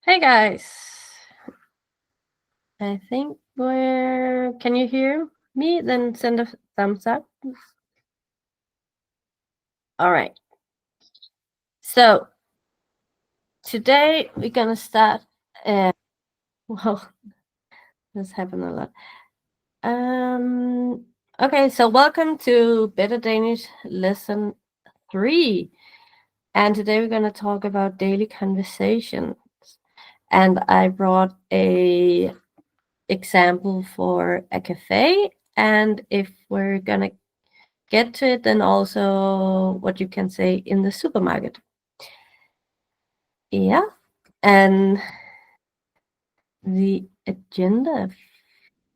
Hey guys, I think can you hear me? Then send a thumbs up. All right. So today we're gonna start. Well, this happened a lot. Um. Okay. So welcome to Better Danish Lesson 3, and today we're gonna talk about daily conversations. And I brought a example for a cafe, and if we're gonna get to it, then also what you can say in the supermarket. Yeah, and the agenda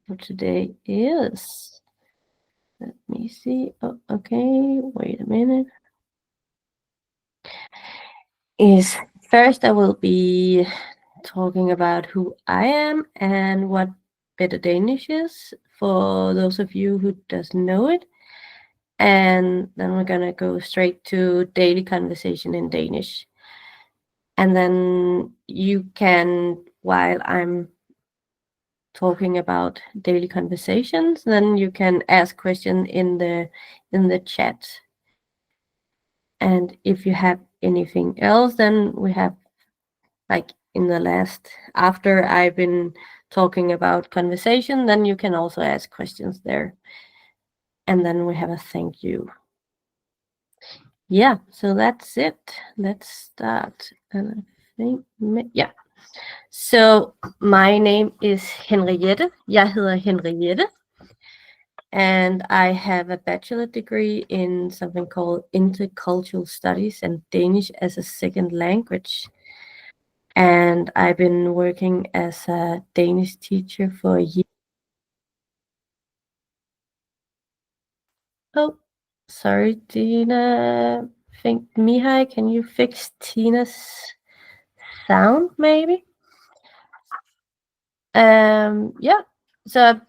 for today is, let me see. Oh, okay, wait a minute. Is first I will be talking about who I am and what Better Danish is for those of you who doesn't know it. And then we're gonna go straight to daily conversation in Danish. And then you can, while I'm talking about daily conversations, then you can ask questions in the chat. And if you have anything else, then we have, like, in the last, after I've been talking about conversation, then you can also ask questions there. And then we have a thank you. Yeah, so that's it. Let's start. And I think, yeah. So my name is Henriette. Jeg hedder Henriette. And I have a bachelor degree in something called intercultural studies and Danish as a second language. And I've been working as a Danish teacher for a year. Oh, sorry, Tina. I think Mihai, can you fix Tina's sound maybe? Yeah. So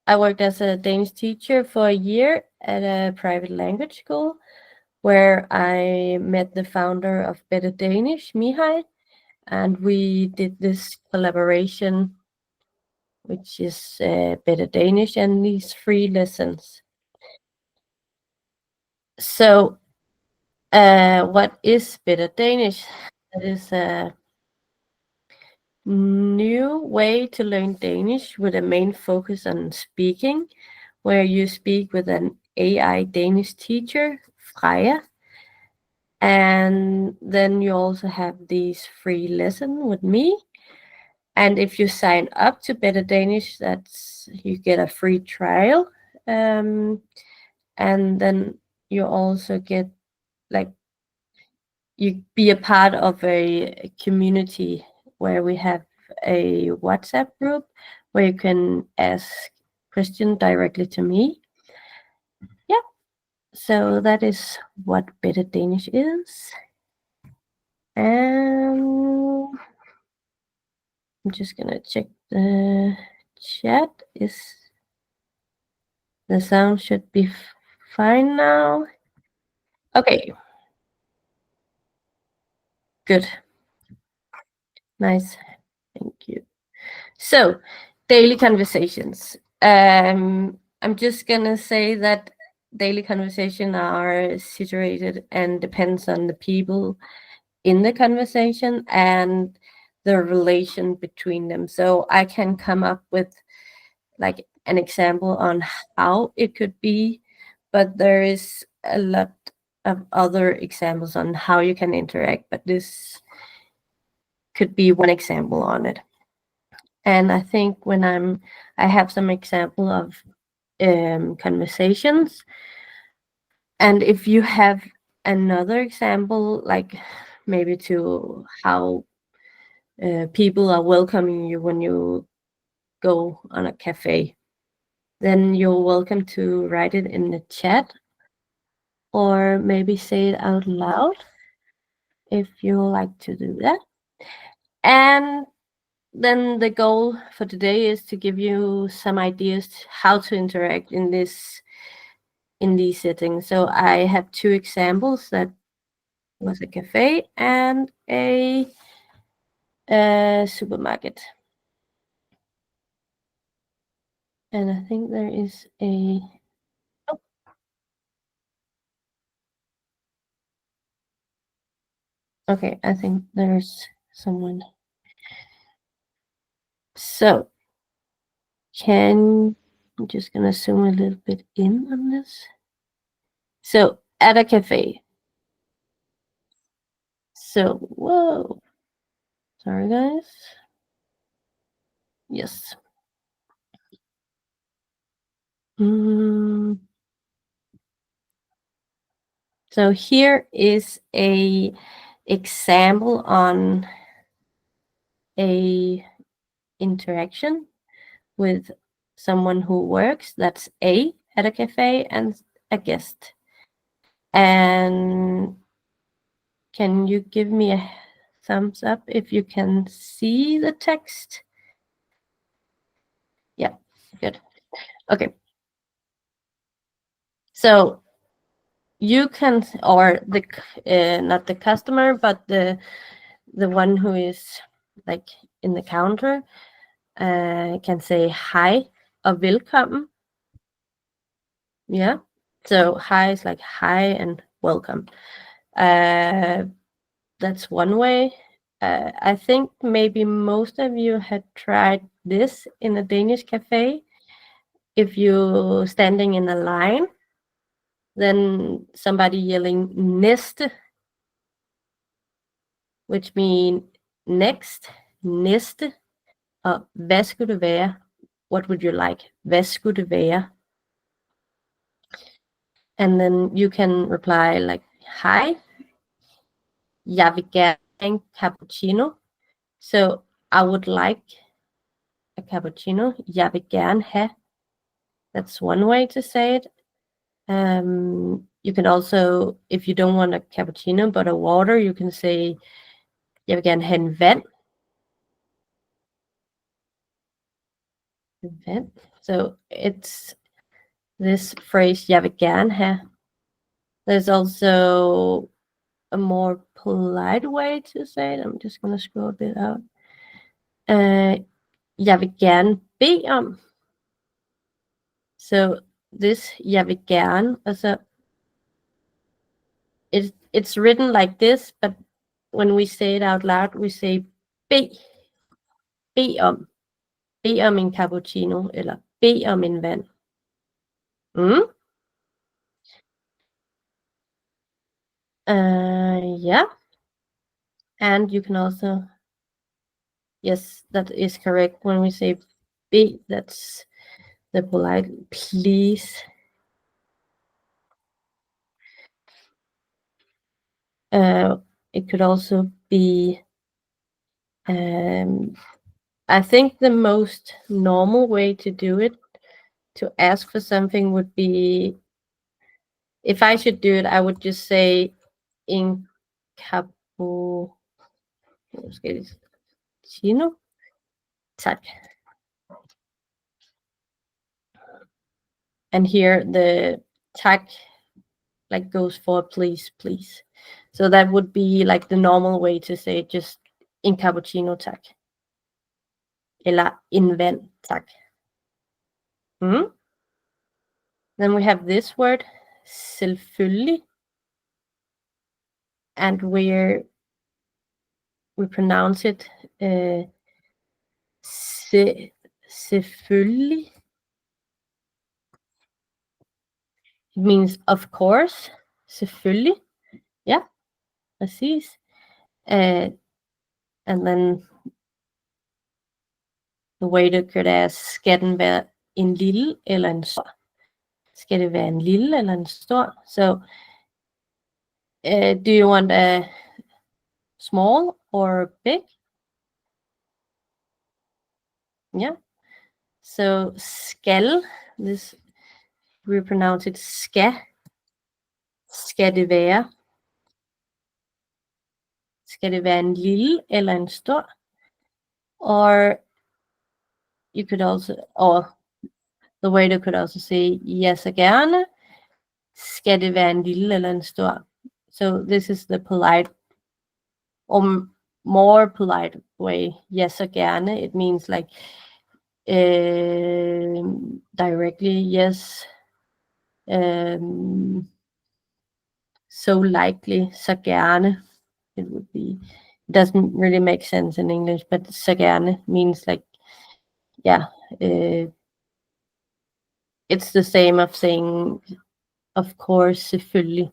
I worked as a Danish teacher for a year at a private language school where I met the founder of Better Danish, Mihai, and we did this collaboration, which is Better Danish and these free lessons. So, what is Better Danish? That is a new way to learn Danish with a main focus on speaking, where you speak with an AI Danish teacher, Freja. And then you also have these free lessons with me. And if you sign up to Better Danish, that's you get a free trial. And then you also get, like, you be a part of a community where we have a WhatsApp group where you can ask questions directly to me. Yeah. So that is what Better Danish is. And I'm just gonna check the chat. Is the sound should be fine now? Okay, good, nice, thank you. So, daily conversations. I'm just gonna say that daily conversation are situated and depends on the people in the conversation and the relation between them. So I can come up with, like, an example on how it could be, but there is a lot of other examples on how you can interact, but this could be one example on it. And I think when I have some example of conversations, and if you have another example, like maybe to how people are welcoming you when you go on a cafe, then you're welcome to write it in the chat or maybe say it out loud if you like to do that. And then the goal for today is to give you some ideas how to interact in these settings. So I have two examples that was a cafe and a supermarket. And I think there is a... Oh. Okay, I think there's someone. So, I'm just gonna zoom a little bit in on this. So, at a cafe. So, whoa. Sorry, guys. Yes. So here is a example on a interaction with someone who works, that's A, at a cafe, and a guest. And can you give me a thumbs up if you can see the text? Yeah, good. Okay. So you can, or the not the customer, but the one who is like in the counter can say hi or welcome. Yeah. So hi is like hi and welcome. That's one way. I think maybe most of you had tried this in a Danish cafe. If you're standing in a line, then somebody yelling næste, which means next, næste, or hvad skulle det være? What would you like? Hvad skulle det være? And then you can reply like, hi, jeg vil gerne en cappuccino. So I would like a cappuccino. Jeg vil gerne have. That's one way to say it. You can also, if you don't want a cappuccino but a water, you can say, jeg vil gerne have en vand. Vand. So it's this phrase, jeg vil gerne have. There's also a more polite way to say it. I'm just going to scroll a bit out. Jeg vil gerne bede om. So this, jeg vil gerne, also it's written like this, but when we say it out loud, we say bed om. Bed om en cappuccino, eller bed om en vand. Yeah. And you can also, yes, that is correct. When we say bed, that's the polite please. It could also be, I think the most normal way to do it, to ask for something, would be, if I should do it, I would just say in cappuccino. Tak. And here the tak like goes for please, please. So that would be like the normal way to say just in cappuccino tak. Eller in vand tak. Then we have this word, selvfølgelig. And we pronounce it selvfølgelig. It means of course, selvfølgelig. Yeah, præcis. And then the waiter could ask, skal den være en lille eller en stor? Skal det være en lille eller en stor? So, do you want a small or big? Yeah. So, skal, this, we pronounce it skal. Skal det være? Skal det være en lille eller en stor? Or you could also, or the waiter could also say, ja, så gerne. Skal det være en lille eller en stor? So this is the polite, more polite way, yes og gerne, it means like directly, yes, so likely, så gerne, it would be. It doesn't really make sense in English, but så gerne means like, yeah, it's the same of saying, of course, selvfølgelig.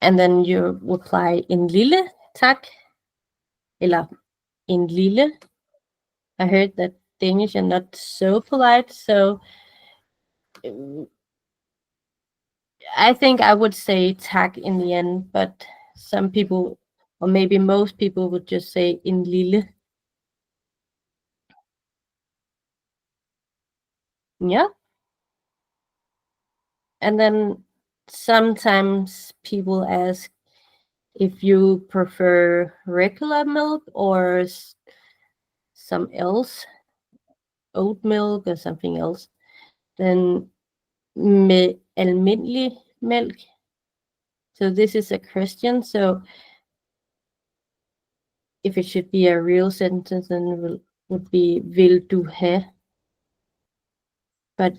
And then you reply en lille tak, eller en lille. I heard that Danish are not so polite, so I think I would say tak in the end, but some people, or maybe most people, would just say en lille. Yeah. And then sometimes people ask if you prefer regular milk or some else, oat milk or something else. Then med almindelig mælk. So this is a question. So if it should be a real sentence, then it would be vil du have. But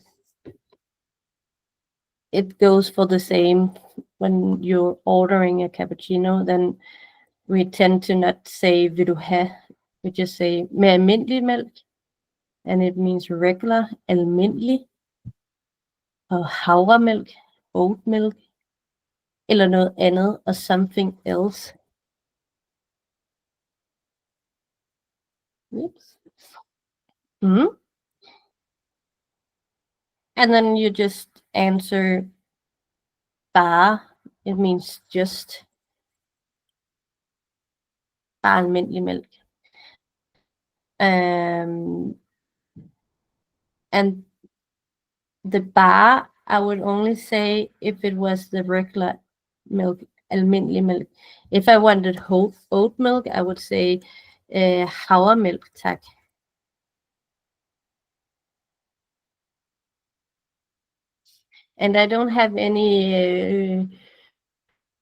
it goes for the same when you're ordering a cappuccino. Then we tend to not say vil du have. We just say med almindelig mælk, and it means regular, almindelig, og havremælk, oat milk, eller noget andet, og something else. Oops. Mm-hmm. And then you just answer bare. It means just. Bare almindelig mælk. And the bare, I would only say if it was the regular milk, almindelig milk. If I wanted oat milk, I would say havremælk, tak. And I don't have any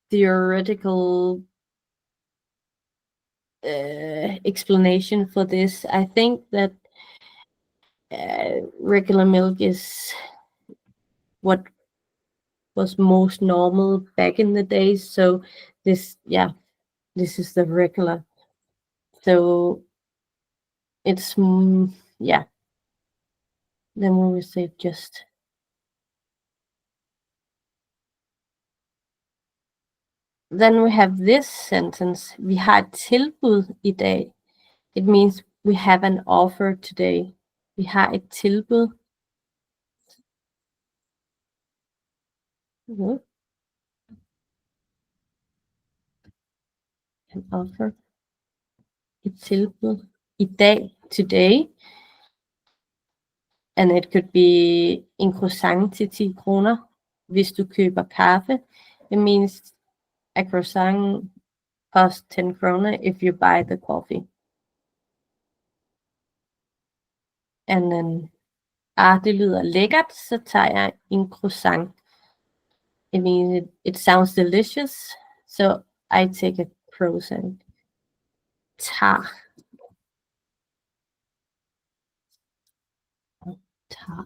theoretical explanation for this. I think that regular milk is what was most normal back in the days. So this is the regular. So it's yeah. Then we will say just. Then we have this sentence. Vi har et tilbud I dag. It means we have an offer today. Vi har et tilbud. An offer. Et tilbud. I dag, today. And it could be en croissant til 10 kroner. Hvis du køber kaffe, it means a croissant costs 10 kroner if you buy the coffee. And then, det lyder lækkert, så tager jeg en croissant. It means it sounds delicious, so I take a croissant. Tager. Tager.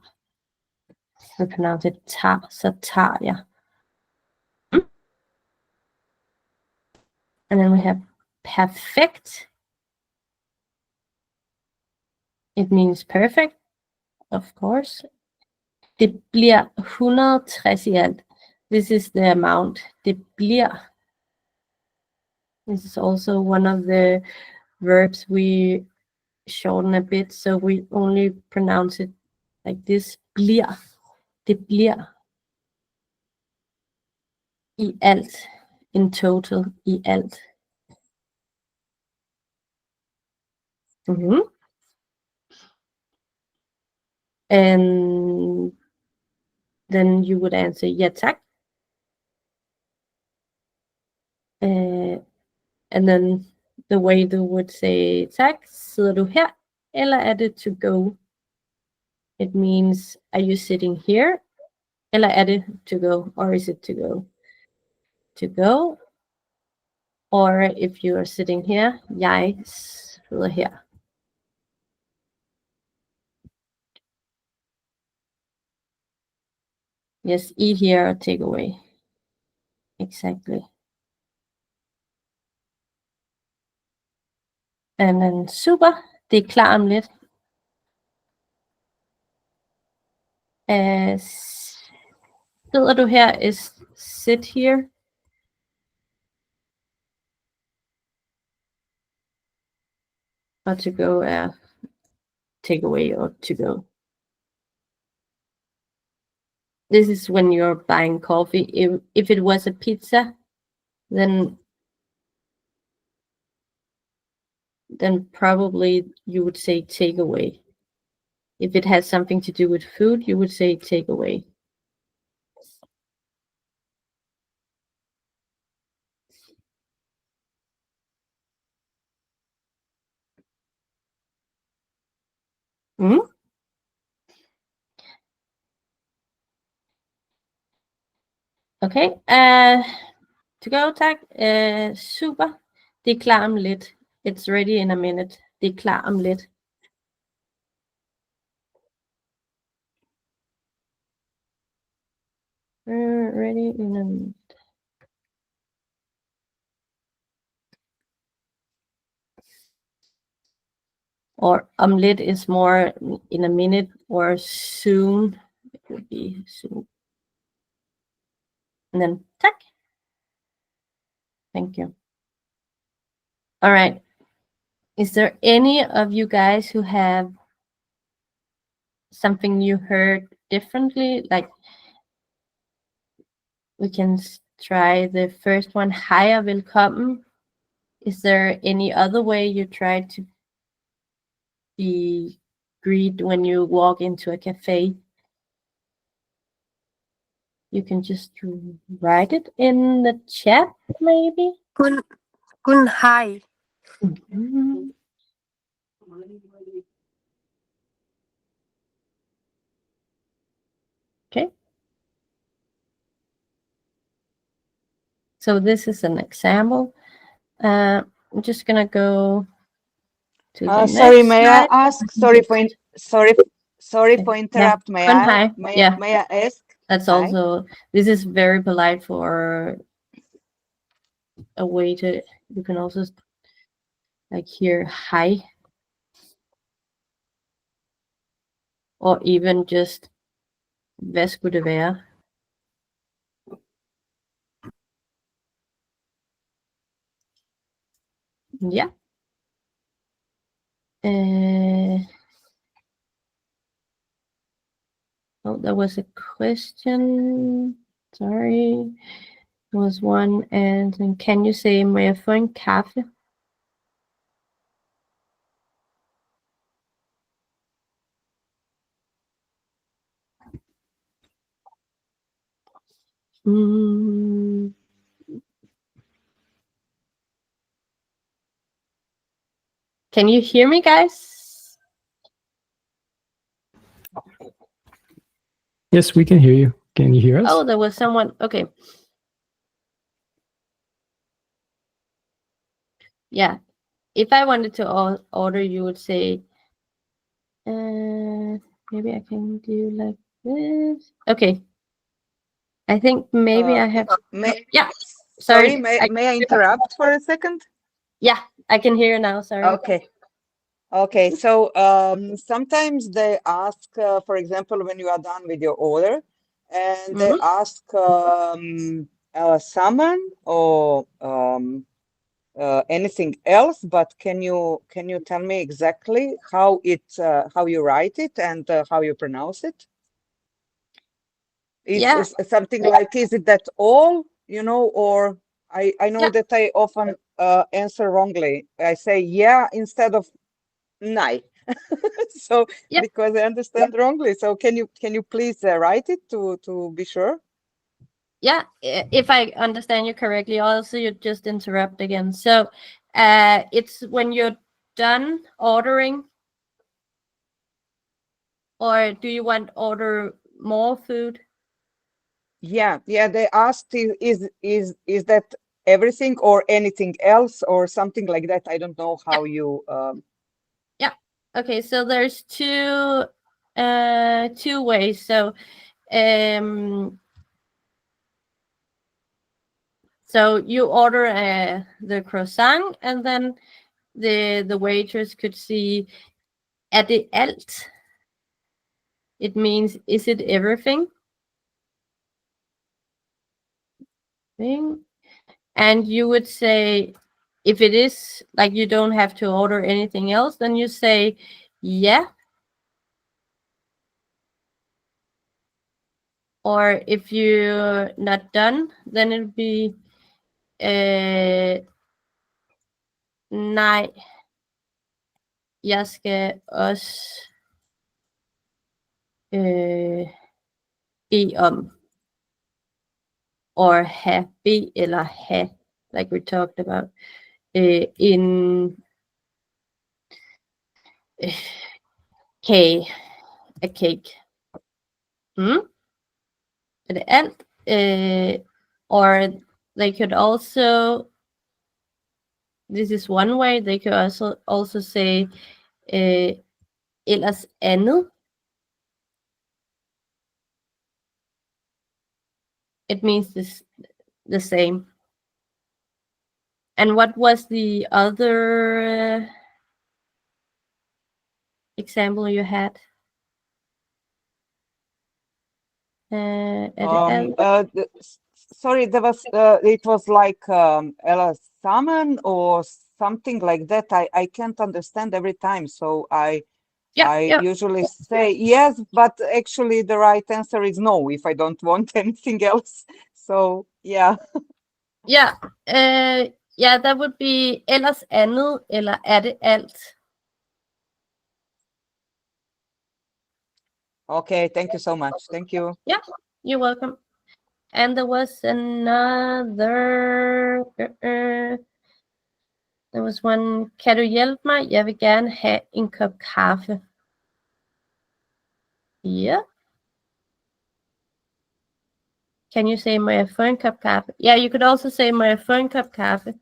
We pronounce it tager, så tager jeg. And then we have perfect. It means perfect, of course. Det bliver 160 I alt. This is the amount. Det bliver. This is also one of the verbs we shorten a bit, so we only pronounce it like this. Bliver. Det bliver. I alt. In total. I alt. Mm-hmm. And then you would answer ja tak. And then the way they would say tak, sidder du her, eller er det to go? It means, are you sitting here? Eller er det to go, or is it to go? To go. Or if you are sitting here, jeg sidder her. Yes, eat here or take away. Exactly. And then super, det er klar om lidt. Sidder du her is sit here. Or to go take away or to go. This is when you're buying coffee. If it was a pizza, then probably you would say take away. If it has something to do with food, you would say take away. Mm? Okay. To go, tak. Super. Det er klar om lidt. It's ready in a minute. Det er klar om lidt. Ready in a minute. Or omelet is more in a minute, or soon. It would be soon. And then tak. Thank you. All right. Is there any of you guys who have something you heard differently? Like, we can try the first one. Hej og velkommen. Is there any other way you try to be greeted when you walk into a cafe? You can just write it in the chat, maybe. Kun hi. Mhm. Okay. So this is an example. I'm just gonna go to the next Sorry, may slide. I ask? Sorry for interrupt. Yeah. May I ask? That's hi? also, this is very polite for a way to, you can also like hear hi, or even just hvad skulle det være? Yeah. Oh, there was a question. Sorry. There was one, and then can you say må jeg få en kaffe? Can you hear me, guys? Yes, we can hear you. Can you hear us? Oh, there was someone. Okay. Yeah. If I wanted to order, you would say, maybe I can do like this. Okay. I think maybe I have. Yeah. Sorry, Sorry. may I interrupt for a second? Yeah, I can hear you now. Sorry. Okay. So sometimes they ask, for example, when you are done with your order, and they ask salmon or anything else. But can you tell me exactly how you write it and how you pronounce it? It's something like, is it that all, or I know that I often answer wrongly. I say yeah instead of nej. So because I understand wrongly. So can you please write it to be sure? Yeah, if I understand you correctly. Also, you just interrupt again. So it's when you're done ordering, or do you want order more food? Yeah. They asked, is that everything or anything else or something like that. I don't know how you. Okay, so there's two ways. So so you order the croissant, and then the waitress could see er det alt. It means, is it everything? And you would say, if it is, like you don't have to order anything else, then you say, yeah. Or if you're not done, then it'd be, nej, jeg skal også bede om, or have, be eller have, like we talked about, in a cake. Er det alt? Or they could also, this is one way, they could also say ellers andet. It means the same. And what was the other example you had? Sorry, there was it was like Ella salmon or something like that. I can't understand every time, so I usually say yes, but actually the right answer is no if I don't want anything else. So yeah. Yeah, that would be ellers andet eller er det alt. Okay, thank you so much. Thank you. Yeah, you're welcome. And there was another. There was one. Kan du hjælpe mig? Jeg vil gerne have en kop kaffe. Yeah. Can you say, må jeg få en kop kaffe? Yeah, you could also say, må jeg få en kop kaffe?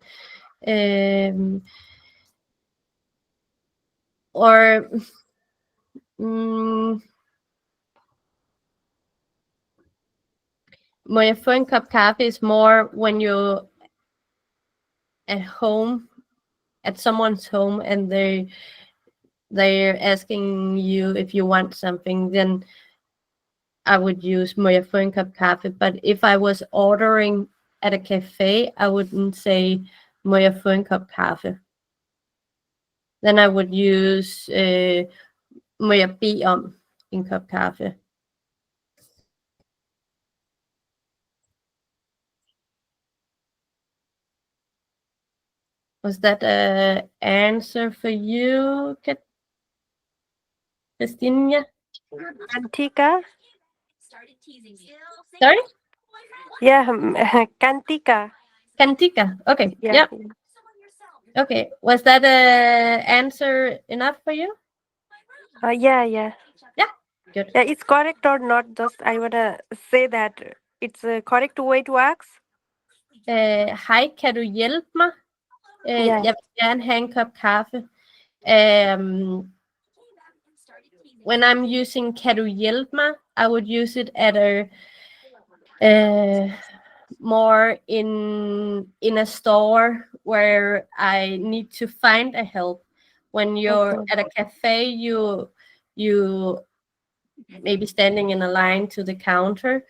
Or må jeg få en kop kaffe is more when you're at home, at someone's home, and they're asking you if you want something, then I would use må jeg få en kop kaffe. But if I was ordering at a cafe, I wouldn't say må jeg få en kop kaffe. Then I would use må jeg bede om en kop kaffe. Was that an answer for you, Christina? Kantika? Sorry? Yeah, Kantika. Kantika. Okay. Yeah. Yep. Okay. Was that an answer enough for you? Yeah. Yeah. Good. Yeah, it's correct or not? Just I wanna say that it's a correct way to ask. Hej, kan du hjælpe mig? Yeah. Jeg vil gerne have en kop kaffe. When I'm using kan du hjælpe mig, I would use it at a more in a store where I need to find a help. When you're at a cafe, you maybe standing in a line to the counter,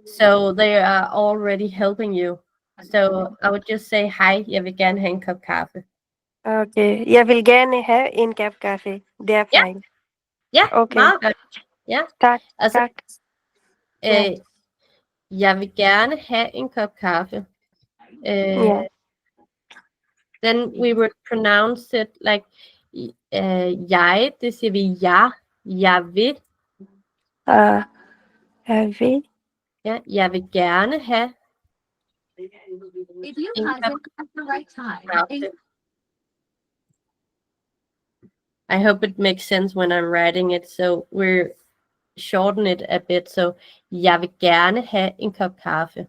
so they are already helping you. So I would just say, hej, jeg vil gerne have en kop kaffe. Okay. Jeg vil gerne have en kop kaffe. Det er fint. Ja, Okay. meget godt. Ja. Tak. Altså, Tak. jeg vil gerne have en kop kaffe. Yeah. Then we would pronounce it like jeg, det siger vi jeg vil. Jeg vil. Ja, jeg vil gerne have If you en pause kop it at the right time, kaffe. I hope it makes sense when I'm writing it, so we're shorten it a bit. So, jeg vil gerne have en kop kaffe.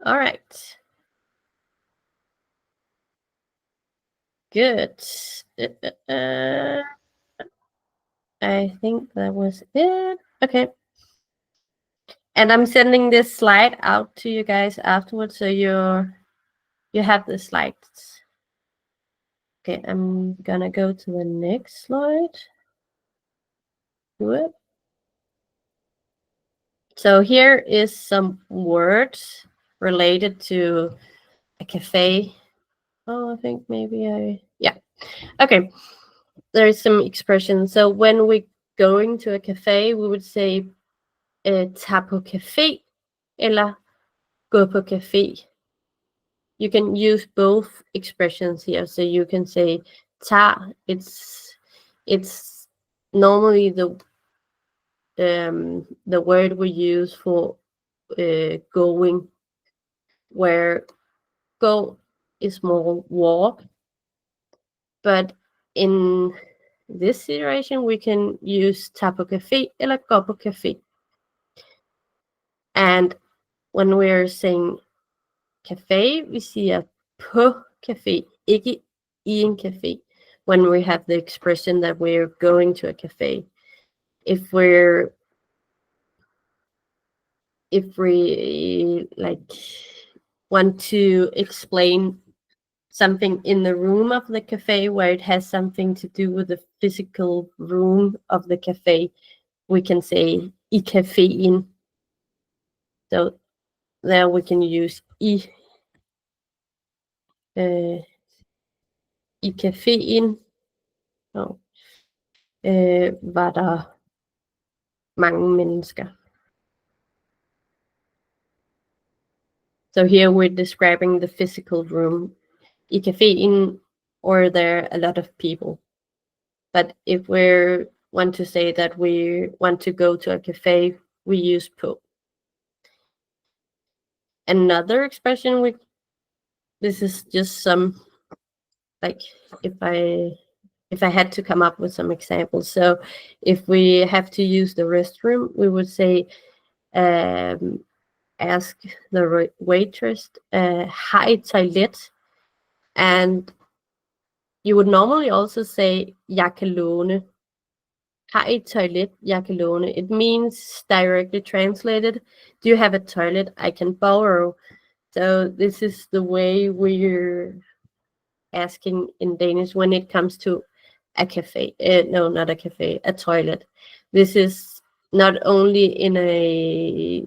All right. Good. I think that was it. Okay. And I'm sending this slide out to you guys afterwards, so you have the slides. Okay, I'm gonna go to the next slide. Good. So here is some words related to a cafe. Oh, I think maybe yeah. Okay, there's some expressions. So when we're going to a cafe, we would say tag på café eller gå på café. You can use both expressions here. So you can say ta. It's normally the word we use for going, where go is more walk, but in this situation we can use ta på café eller gå på café. And when we're saying cafe, we siger på café, ikke i en café, when we have the expression that we're going to a cafe. If we like want to explain something in the room of the cafe where it has something to do with the physical room of the cafe, we can say i caféen. So there we can use i caféen. Oh. Var der mange mennesker. So here we're describing the physical room. I caféen, or there are a lot of people. But if we want to say that we want to go to a cafe, we use på. Another expression, this is just some, like if I had to come up with some examples. So if we have to use the restroom, we would say ask the waitress, hi toilet. And you would normally also say jeg kan låne. Hi toilet, jeg kan låne. It means, directly translated, do you have a toilet I can borrow? So this is the way we're asking in Danish when it comes to a cafe. No, not a cafe, a toilet. This is not only in a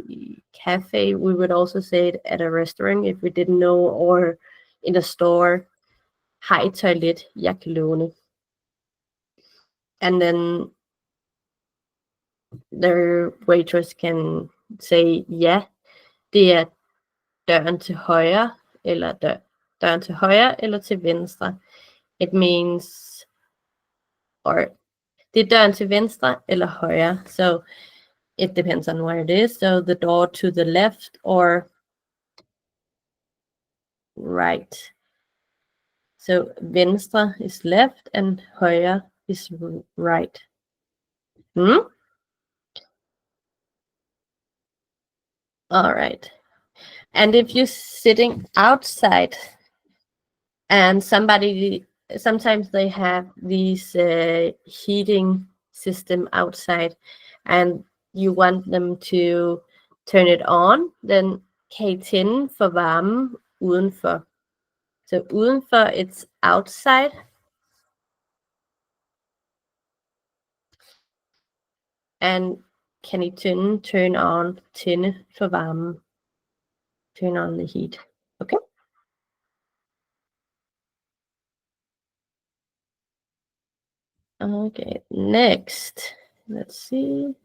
cafe, we would also say it at a restaurant if we didn't know, or in a store. Hi toilet, jeg kan låne. And then the waitress can say, ja, det er døren til højre, eller døren til højre, eller til venstre. It means, or det er døren til venstre eller højre. So it depends on where it is. So the door to the left or right. So venstre is left and højre is right. All right. And if you're sitting outside and sometimes they have these heating system outside and you want them to turn it on, then kan I tænde for varmen udenfor. So udenfor, it's outside. And kan I turn on, tænde for varmen. Turn on the heat. Okay. Okay, next. Let's see.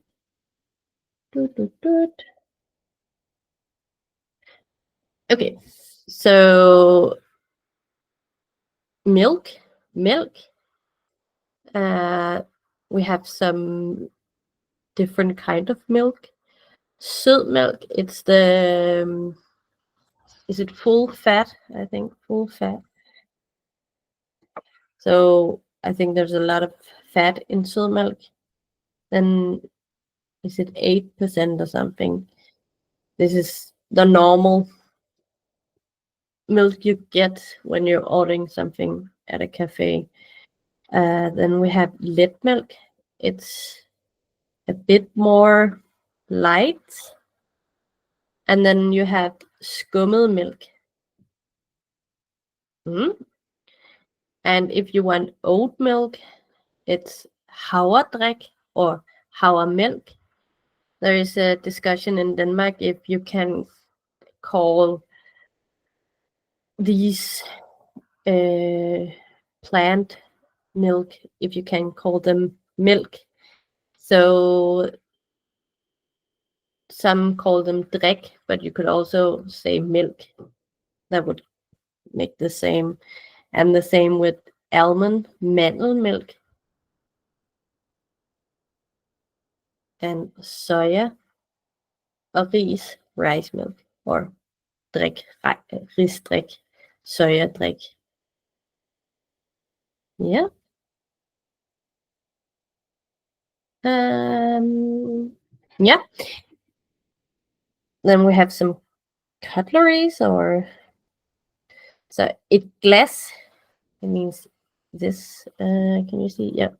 Okay, so milk. We have some different kind of milk. Sød milk, it's the, is it full fat? I think full fat. So I think there's a lot of fat in sød milk. Then is it 8% or something? This is the normal milk you get when you're ordering something at a cafe. Then we have lit milk. It's a bit more light. And then you have skummet milk. And if you want oat milk, it's havredrik or havremilk. There is a discussion in Denmark if you can call these plant milk, if you can call them milk. So some call them drik, but you could also say milk. That would make the same. And the same with almond, mandelmilk, and soya og ris, rice milk, or drik, risdrik, soya drik. Yeah. Yeah. Then we have some cutleries, or so it glass. It means this. Can you see? Yeah.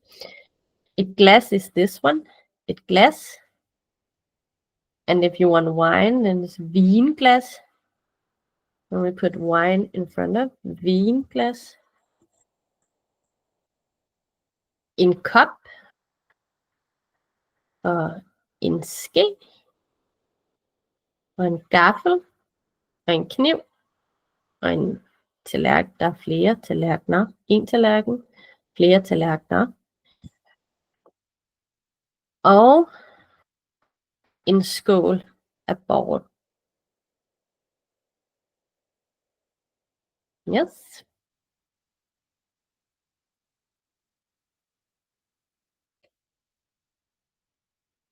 It glass is this one. It glass. And if you want wine, then it's vinglas. And we put wine in front of vinglas. En kop, og en ske, og en gaffel, og en kniv, og en tallerken. Der er flere tallerkener. En tallerken, flere tallerkener. Og en skål af bowl. Yes.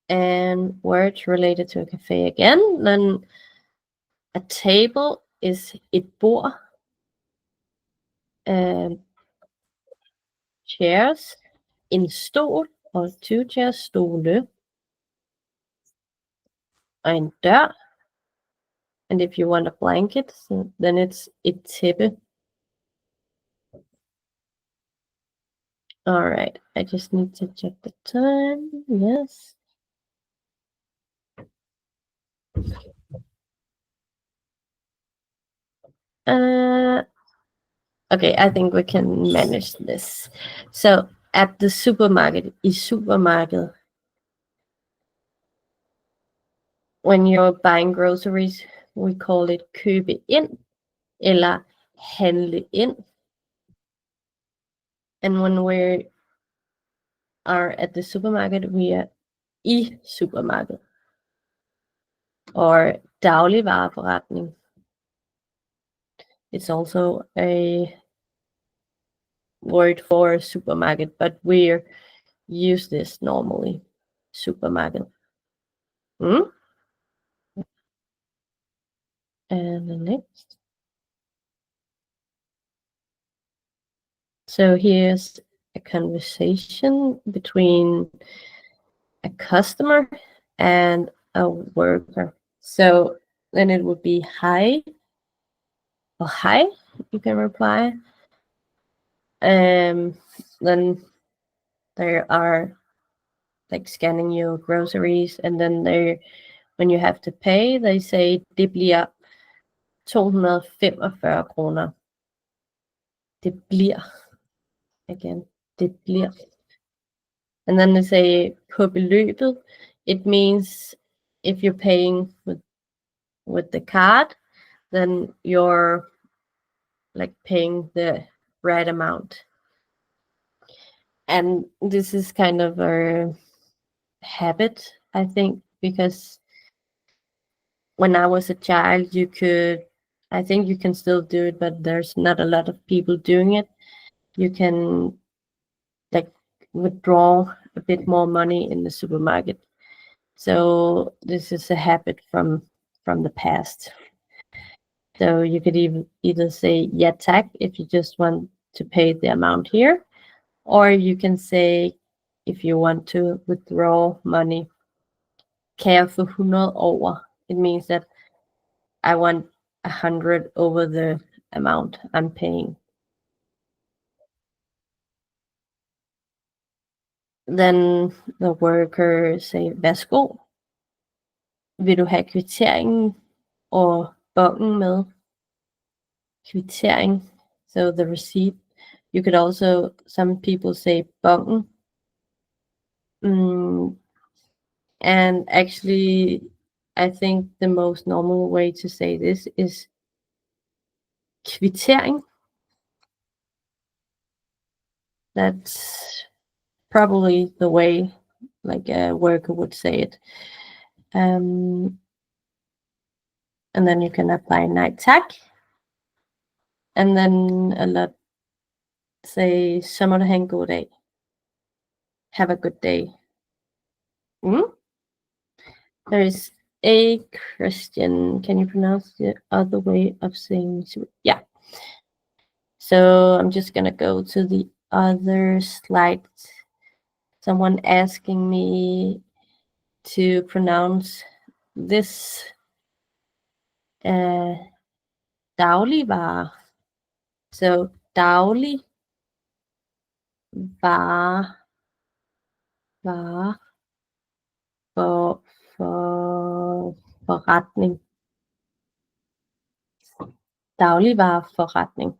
And words related to a cafe again. Then a table is et bord. Chairs. En stol or two chairs, stole. Og en dør. And if you want a blanket, so then it's et tæppe. All right, I just need to check the time. Yes. Okay, I think we can manage this. So at the supermarket, i supermarket, when you're buying groceries, we call it købe ind eller handle ind. And when we are at the supermarket, we are i supermarket or dagligvareforretning. It's also a word for supermarket, but we use this normally. Supermarket. And the next. So here's a conversation between a customer and a worker. So then it would be hi, or hi, you can reply. Then there are like scanning your groceries, and then when you have to pay, they say det bliver 245 kroner. Det bliver. Again, det bliver. And then they say på beløbet. It means if you're paying with the card, then you're like paying the right amount. And this is kind of a habit, I think, because when I was a child, I think you can still do it, but there's not a lot of people doing it. You can like withdraw a bit more money in the supermarket. So this is a habit from the past. So you could either say ja tak if you just want to pay the amount here, or you can say if you want to withdraw money, kan jeg få 100 over? It means that I want 100 over the amount I'm paying. Then the worker say, værsgo. Vil du have kvitteringen og bongen med? Kvittering, so the receipt. You could also, some people say bongen. And actually, I think the most normal way to say this is kvittering. That's probably the way like a worker would say it. And then you can apply nej tak. And then a lot say, så må du have en god dag. Have a good day. There is a Christian. Can you pronounce the other way of saying? Yeah. So I'm just gonna go to the other slide. Someone asking me to pronounce this dagligvarer. So dagligvarer, forretning. Dagligvareforretning.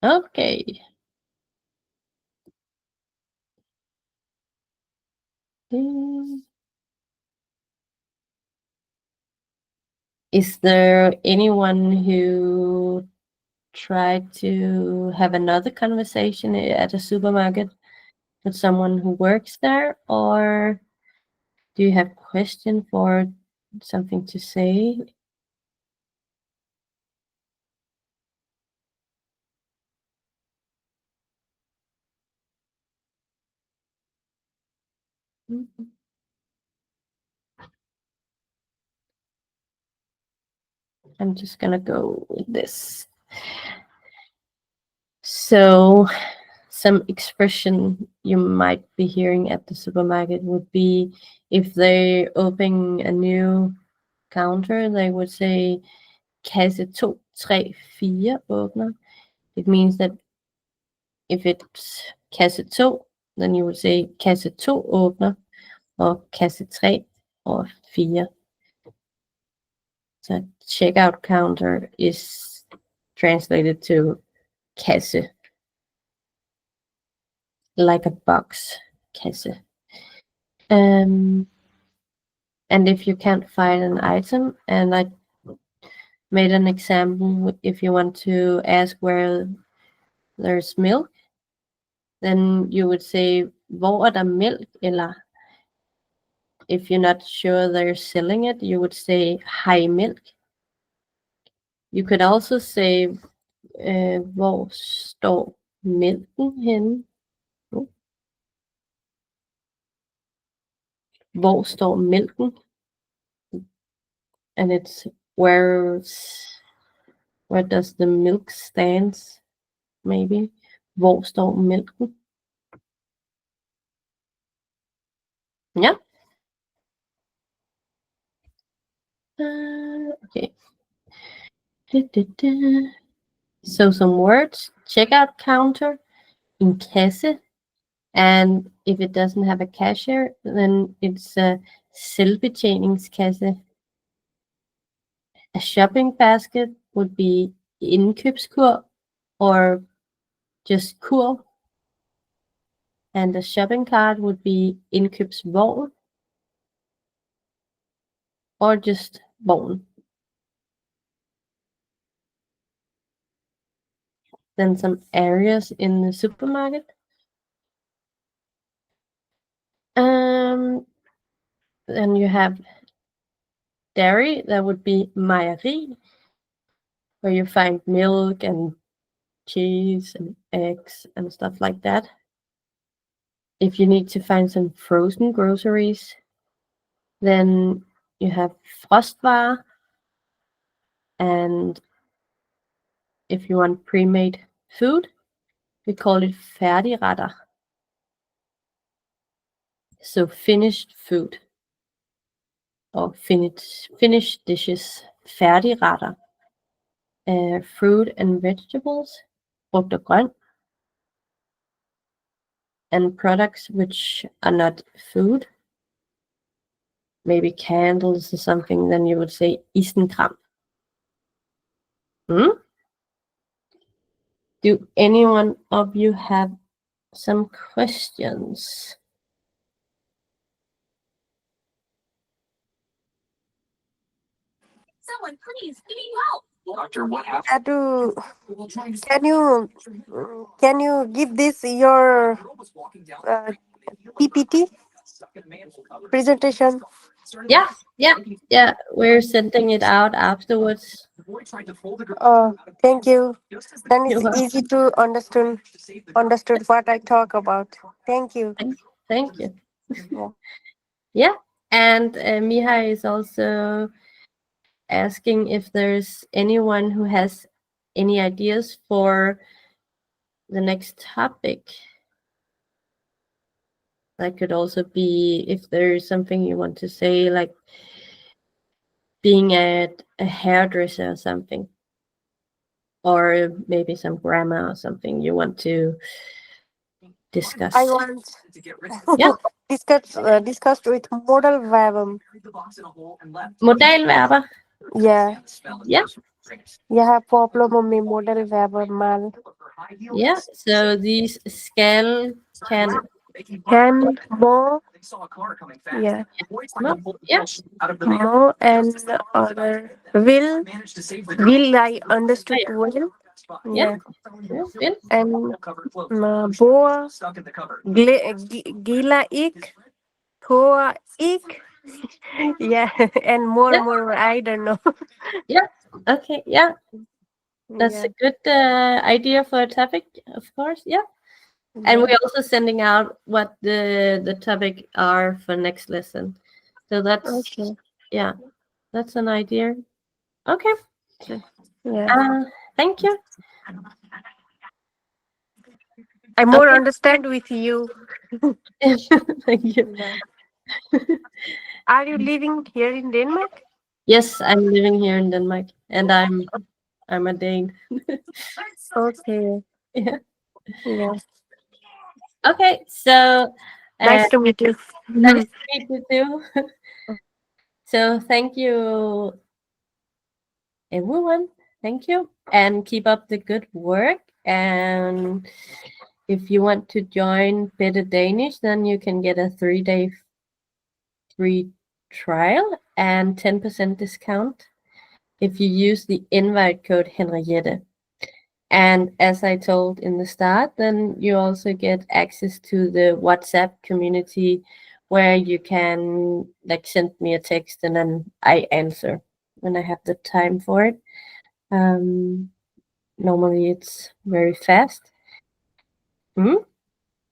Okay. Is there anyone who tried to have another conversation at a supermarket with someone who works there, or do you have question for something to say? I'm just gonna go with this. So some expression you might be hearing at the supermarket would be, if they open a new counter, they would say kasse 2, 3, 4 åbner. It means that if it's kasse 2, then you would say kasse 2 åbner, or kasse 3 or 4. So checkout counter is translated to kasse, like a box, kasse. And if you can't find an item, and I made an example, if you want to ask where there's milk, then you would say, hvor er der mælk? Eller if you're not sure they're selling it, you would say, hej milk. You could also say, hvor står mælken henne? Hvor står mælken? And it's where does the milk stands, maybe. Hvor står mælken? Yeah. Okay. So some words: checkout counter, in kasse, and if it doesn't have a cashier, then it's a selvbetjeningskasse. A shopping basket would be indkøbskurv or just kurv, and a shopping cart would be indkøbsvogn or just vogn. Then some areas in the supermarket. Then you have dairy, that would be mejeri, where you find milk and cheese and eggs and stuff like that. If you need to find some frozen groceries, then you have frostvarer, and if you want pre-made food, we call it færdigretter. So finished food. or Finnish dishes, færdigretter, fruit and vegetables, frugt og grønt, and products which are not food, maybe candles or something, then you would say isenkram. Do anyone of you have some questions? Someone please give me help. Doctor, what happened? Can you give this your PPT presentation? Yeah. We're sending it out afterwards. Oh, thank you. Then You're it's welcome. easy to understood what I talk about. Thank you. Thank you. Yeah. Yeah, and Mihai is also asking if there's anyone who has any ideas for the next topic. That could also be if there's something you want to say, like being a hairdresser or something, or maybe some grammar or something you want to discuss. I want Yeah. discussed with modal verb. Modalverber. Yeah. Yeah. Jeg har problemer med modelverber mal. Yeah. So these skal can Må. Yeah. yeah. Må and other will I understood well. Yeah. Will. And bor gila ik toa ik. Yeah, and more I don't know. Okay. Yeah. That's a good idea for a topic, of course. Yeah. And we're also sending out what the topic are for next lesson. So that's Okay. yeah, that's an idea. Okay. Yeah. Thank you. I more Okay. understand with you. Thank you. Yeah. Are you living here in Denmark? Yes, I'm living here in Denmark, and I'm a Dane. Okay. Yeah. Yeah. Okay. So Nice to meet you. nice to meet you too. So thank you, everyone. Thank you, and keep up the good work. And if you want to join Better Danish, then you can get a 3-day free trial and 10% discount if you use the invite code Henriette. And as I told in the start, then you also get access to the WhatsApp community where you can like send me a text and then I answer when I have the time for it. Normally it's very fast.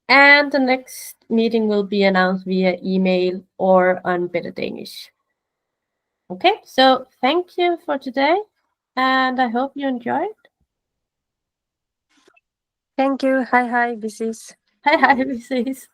And the next meeting will be announced via email or on Better Danish. Okay, so thank you for today, and I hope you enjoyed. Thank you. Hi, this is. Hej, hej, vi ses.